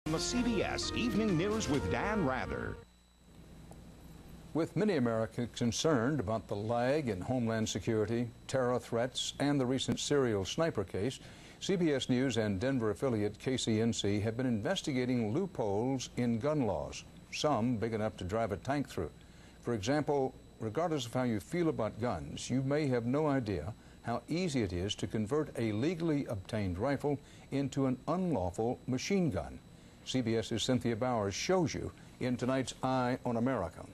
The CBS Evening News with Dan Rather. With many Americans concerned about the lag in homeland security, terror threats, and the recent serial sniper case, CBS News and Denver affiliate KCNC have been investigating loopholes in gun laws, some big enough to drive a tank through. For example, regardless of how you feel about guns, you may have no idea how easy it is to convert a legally obtained rifle into an unlawful machine gun. CBS's Cynthia Bowers shows you in tonight's Eye on America.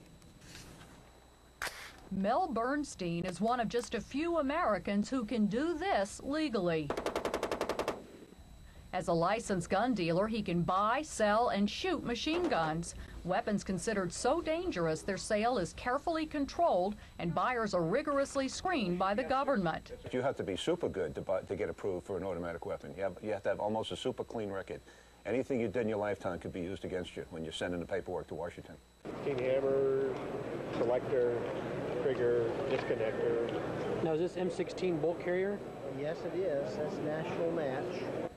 Mel Bernstein is one of just a few Americans who can do this legally. As a licensed gun dealer, he can buy, sell, and shoot machine guns. Weapons considered so dangerous, their sale is carefully controlled, and buyers are rigorously screened by the government. You have to be super good to get approved for an automatic weapon. You have to have almost a super clean record. Anything you did in your lifetime could be used against you when you're sending the paperwork to Washington. King hammer, selector, trigger, disconnector. Now, is this M16 bolt carrier? Yes, it is. That's national match.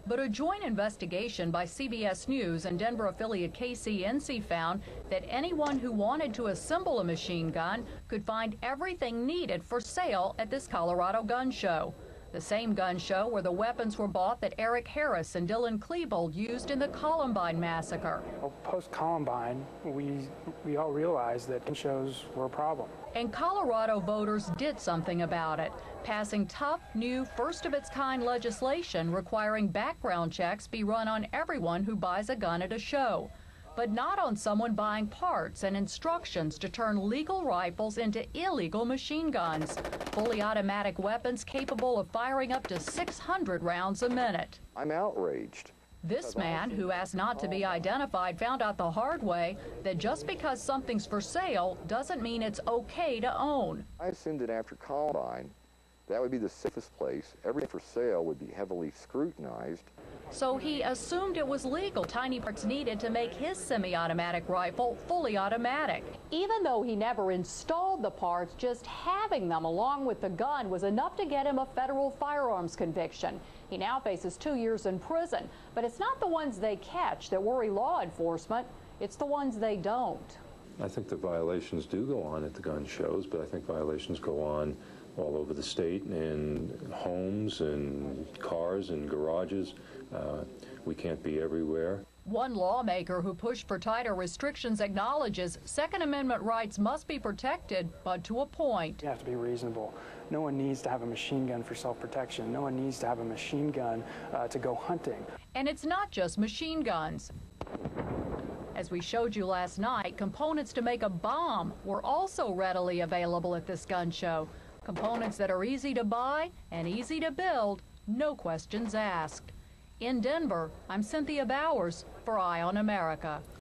But a joint investigation by CBS News and Denver affiliate KCNC found that anyone who wanted to assemble a machine gun could find everything needed for sale at this Colorado gun show. The same gun show where the weapons were bought that Eric Harris and Dylan Klebold used in the Columbine massacre. Well, post-Columbine, we all realized that gun shows were a problem. And Colorado voters did something about it, passing tough, new, first-of-its-kind legislation requiring background checks be run on everyone who buys a gun at a show, but not on someone buying parts and instructions to turn legal rifles into illegal machine guns, fully automatic weapons capable of firing up to 600 rounds a minute. I'm outraged. This man, who asked not to be identified, found out the hard way that just because something's for sale doesn't mean it's okay to own. I assumed that after Columbine, that would be the safest place. Everything for sale would be heavily scrutinized. So he assumed it was legal. Tiny parts needed to make his semi-automatic rifle fully automatic. Even though he never installed the parts, just having them along with the gun was enough to get him a federal firearms conviction. He now faces 2 years in prison. But it's not the ones they catch that worry law enforcement. It's the ones they don't. I think the violations do go on at the gun shows, but I think violations go on all over the state, in homes and cars and garages. We can't be everywhere. One lawmaker who pushed for tighter restrictions acknowledges Second Amendment rights must be protected, but to a point. You have to be reasonable. No one needs to have a machine gun for self-protection. No one needs to have a machine gun to go hunting. And it's not just machine guns. As we showed you last night, components to make a bomb were also readily available at this gun show. Components that are easy to buy and easy to build, no questions asked. In Denver, I'm Cynthia Bowers for Eye on America.